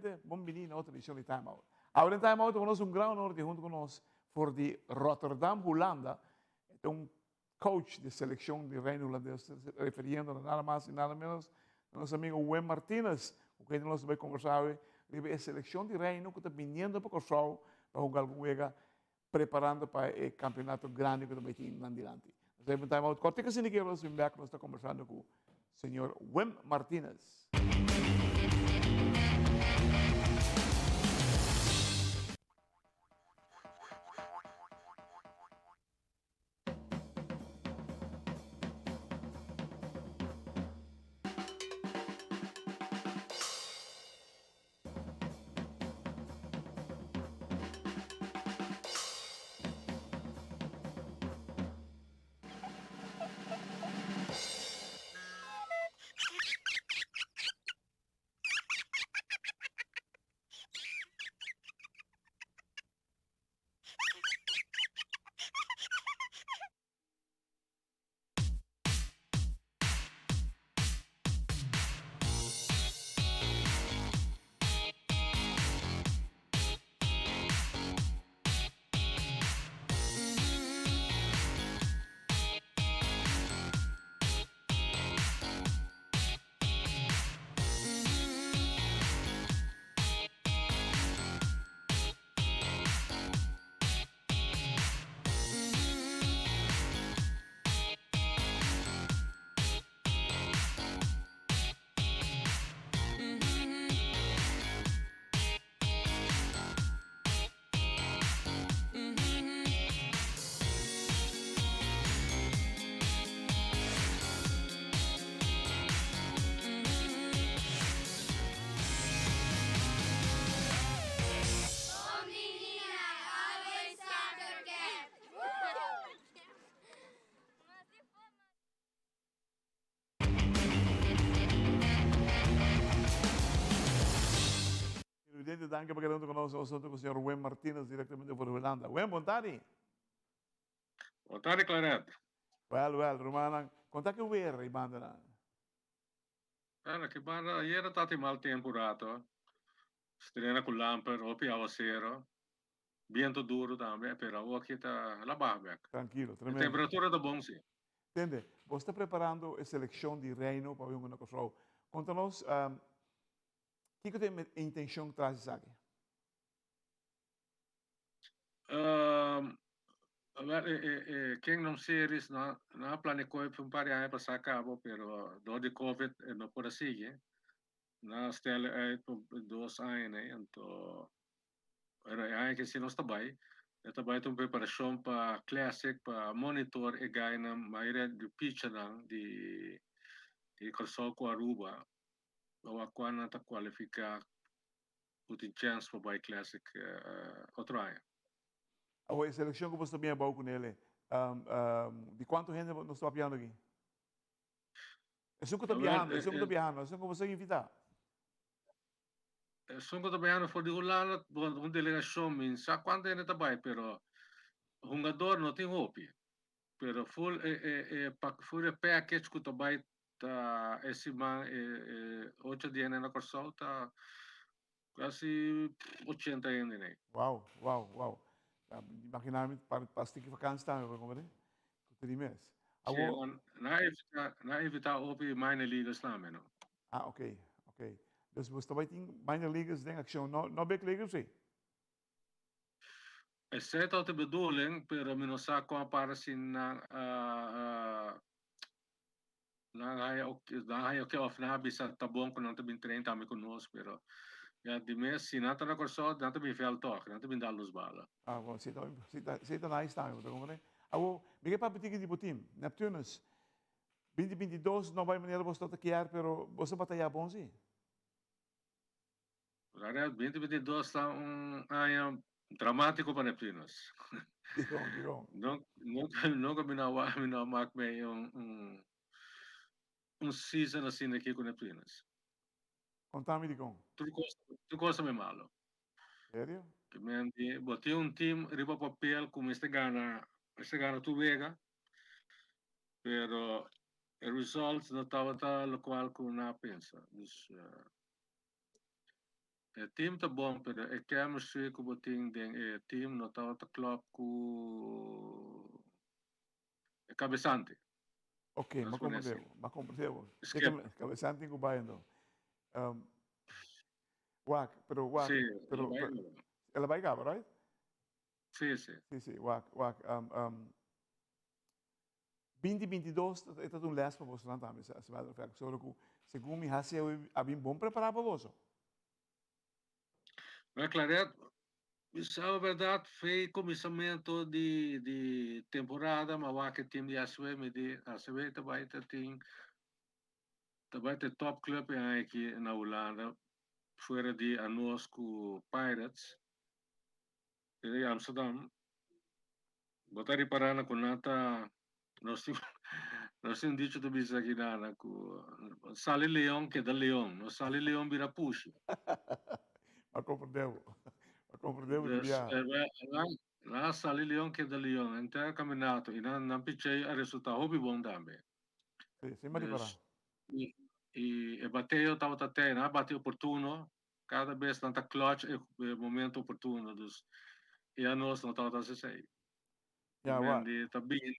gente, bom-vindo a outra edição de Time Out. Agora em Time Out, conosco um grande honor de junto conosco, for de Rotterdam, Holanda, é um coach de seleção de reino holandês, referindo a nada mais e nada menos, nosso amigo Wim Martinez, com quem nós vamos conversar hoje, ele é a seleção de reino que está vindo para o show, para jogar algum jogo, preparando para o campeonato grande que vai ter em adiante. Nós vamos Time Out, corte que se ninguém nós vamos back, nós estamos conversando com o senhor Wim Martinez. Presidente, danke por quedando conosco, com o senhor Wim Martinez, diretamente de Holanda. Wim, boa tarde. Boa tarde, Clarete. Well, Romana, conta que o erro, Ibandana. Che banda, ieri stati mal temperato, strena con lamper, opi aguacero, viento duro também, però aqui tá la barbac. Tranquilo, A tremendo. temperatura tá bom, sim. Entende? Você está preparando a seleção de reino para uma coisa. Conta-nos, o que tem a intenção de trazer isso aqui? Quem não series na planicou para um par de anos para cabo, pero do de COVID não pode seguir. Na stelle uit por 2 anos, né? Então, era que se não está bem. Está bem uma preparação para classic, para monitor e ganhar na maioria de pitch de Corsol com Aruba. Ou a quando está qualificar, tem chance para bem classic outro ano. A seleção que você também é bom com ele, de quanto gente nós estamos viajando aqui? É só que está viajando, é só que está viajando, é só que você invitar. Sono também for de Holanda, uma delegação, sabe quanto é também, pero o jogador não tem hope. Pero full full package que também tá esse man 8 dias na Corsol tá quase 80 anos, né? Uau. Imaginar-me para ter que vacança também, como é? Que tem mês. Na evitar opi minor ligas também, não? Ok. Dus você também tem minor ligas em ação, não big ligas, sim? Exceto a bedoeling, pero não sabe como para se na hay okay of na bisa tabong ko nang tabing train tami conosco, pero ya di me si nata na corso nata mi fel talk nata bin dalos bala. Bom, você está nice também, como é? Bigay pa bitigin di team, Neptunus. 2022 não vai maneira você está aqui, pero você batalhar bom sim. Agora 2022 está ano dramático para Neptunos. Digam. Nunca minamak me season assim aqui com Neptunos. Contame digam. Tu cosa me malo. Sério? Que me botei team riba papel como este gana tu vega, pero el results não estava tal qual que na pensa. Dus, team tá bom, pero é chemistry que botin den team no tá outra club com cabeçante. Ok, Vamos poner assim. ma compreendevo. Che Esquerda. cabeçante in Bayern. Wak, Sim, ela pero, vai. ela vai cá, right? Sim, sim. Sì, wak. 2022 è stato un lesbo per vostro nome, se vado a fare. Solo che, secondo me, abbiamo ben preparato per voi. Mas, Claret, isso é verdade, foi começamento de temporada, mas o que time de ACB também tem top club aqui na Holanda, fora de nós com Pirates, de Amsterdam. Botar reparando com nata, nós temos dito do bisa aqui na Sale Leão que é da Leão, não Sale Leão vira puxa. Ma comprendevo di Dus, via. lá Sale Leão que é da Leão, então campeonato, e não pichei a resultado, hobby bom também. Sì, sembra riparare. Dus, e bateu, estava até, né? Bateu oportuno, cada vez tanta clutch é momento oportuno, dus, e a nós não estava a ser. Ja, wa. Quindi, também,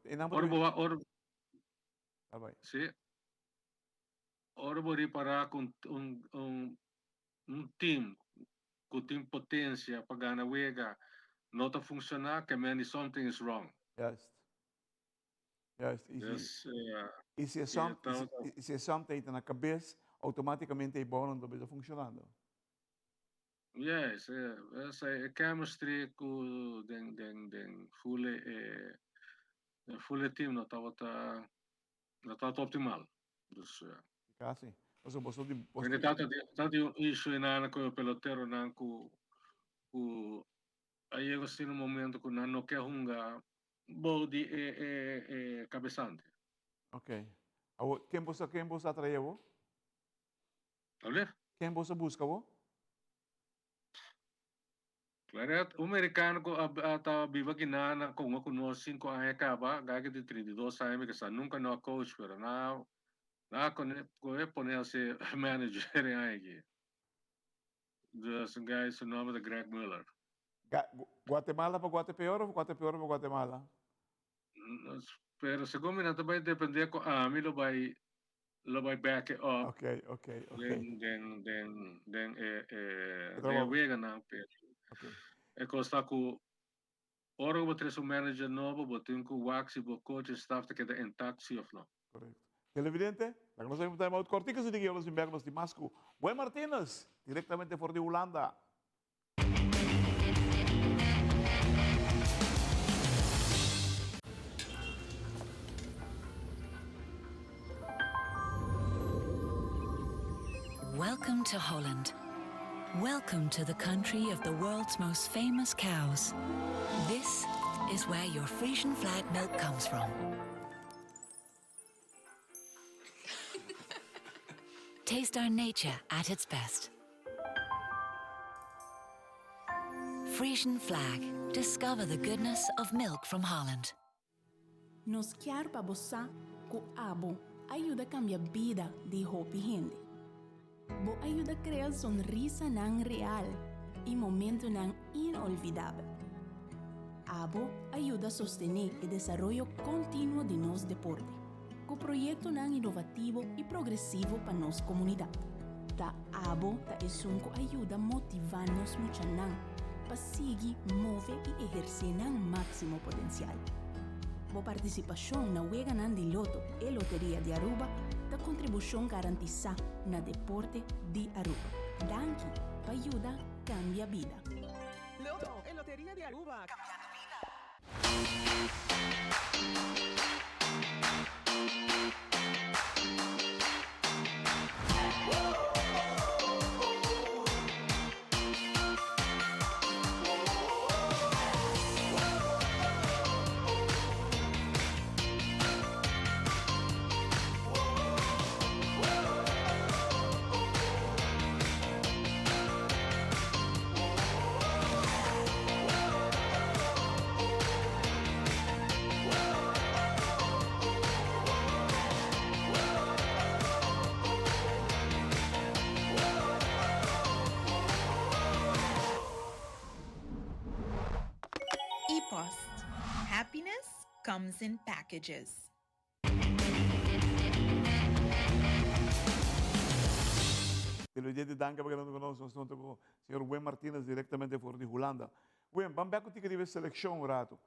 In ambito ora, vai. sì, ora vou reparar com team, com team potência para ganhar wega, não está funcionar, que man, something is wrong. Juist. Dus, E se é something na cabeça, automaticamente é bom, não está funcionando. yes, essa é chemistry com den full team não estava optimal. Dus, Casi. Cosa posso dire? quindi tanto issue in con il pelotero nanku ku aí assim no momento que não quer hunga body cabeçante. Ok. Quem você atraiu? Olha? Quem você busca? Claro, o americano ko ata viva kinana ko ngo kuno 5 anos acaba, gaga de 32 anos que sa nunca no coach pero na ko é poner-se manager aí. Dus een guy zijn naam is Greg Miller. Guatemala para Guatepeor ou Guatepeor para Guatemala? Pero segundo me também depende ko mi lo vai back it up. Ok. Den wega na pero. Ok. E costa ku ora ko tres un manager novo, botin ku waxi bo coach staff te queda intact of no. Correcto. Televidente, la que no sabemos time out corticos y de los inviernos de Masco. Buen Martínez, directamente por de Holanda. Welcome to Holland. Welcome to the country of the world's most famous cows. This is where your Frisian flag milk comes from. Taste our nature at its best. Frisian flag. Discover the goodness of milk from Holland. Nos quer para bossa com abo ajuda a cambiar a vida de hopi gente. Bo ajuda a criar sonrisa não real e momento não inolvidável. Abo ajuda a sostener o desenvolvimento contínuo de nosso deporte, com projeto não inovativo e progressivo para nossa comunidade. Ta Abo ta esunco ajuda a motivar-nos muito não para seguir, mover e exercer não máximo potencial. Bo participação na Wega nan de Loto e Loteria de Aruba da contribuição garantida na deporte de Aruba. Danke, para ajudar cambia vida. Loto e Loteria de Aruba. comes in packages. Televidente danke para que nós estamos com o senhor Wim Martínez diretamente fora de Holanda. Wim, vamos ver que tive seleção um rato.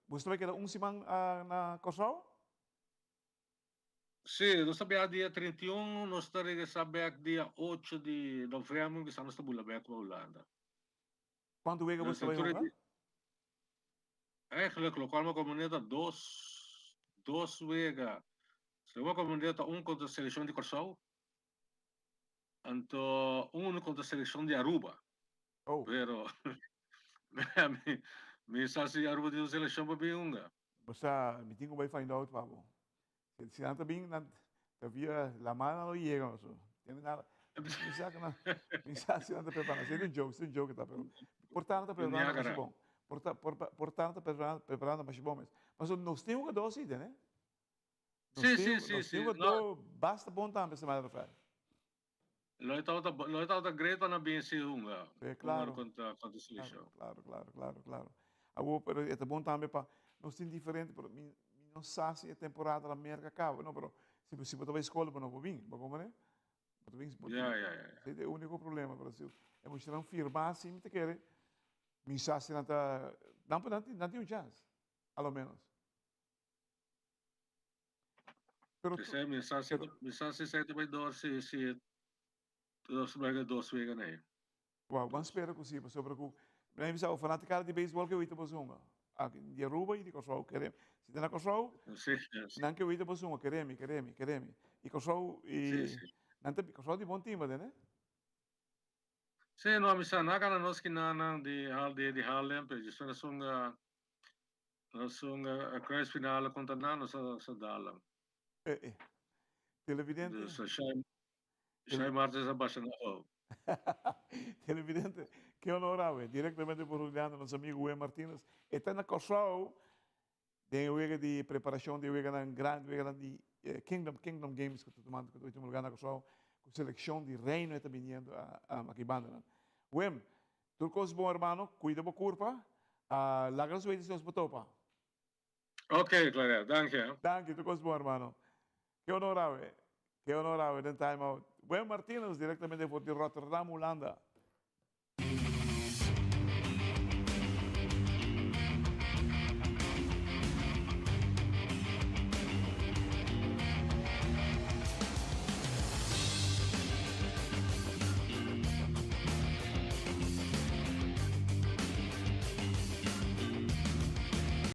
Você vai querer semana na Kosovo? Sim, nós sabemos dia 31, nós sabemos dia 8 de novembro, que estamos na Bulabek, Holanda. Quanto vega Na você vai cintura jogar? Eigenlijk, local uma comunidade dos vega. Se uma comunidade contra a seleção de Kosovo, então contra a seleção de Aruba. Oh, Pero mi sa si Aruba de seleção para biunga. você me tem que find out, Pablo. Se não está bem, havia la mano não chega, não sou. Tem nada. Me sabe que não. Me sabe se não está preparado. É um jogo, tá? Portanto, está preparado, mas bom. Portanto, está preparado, mas bom. Mas nós temos que dois ideias, né? Sim. Basta bom tempo semana da frente. Lo estava great na bem se unga. Claro. Contra a seleção. Claro. Pero é bom também para nós temos diferente, pero não sabe se a temporada da América acaba, não, pero se você vai escola, não vou vir, vou comer, Esse é o único problema, Brasil. É mostrar firmar assim, me te quer, me sabe se não tá, não tem chance, ao menos. Pero Mi sa si sai vai dor se dos vega né. vamos esperar que sim, sobre o nem sabe o fanático de beisebol que eu ito posuma. Aqui de Aruba e de Kosovo, querem. Se tem na Kosovo, não que eu ito posuma, querem. E Kosovo e não tem Kosovo de bom time, né? Sim, no mi sa na nós que na de Harlem, pero just na sunga a crash final contra nano sa dalang. Televidente. Sa Shai Martes abaixa na ho. Televidente, que honorável, diretamente por Juliano, nosso amigo Wim Martínez. Está na Kosovo, tem o de preparação de grande Kingdom Games que estou tomando, que estou lugar na Kosovo, com seleção de reino está vindo a Makibanda. Wim, tudo coisa bom, irmão, cuida da curva, lagas o edição para topa. Ok, Clara, danke. Danke, tudo coisa bom, irmão. Que honorável, den time out. Wim Martínez, diretamente por Rotterdam, Holanda.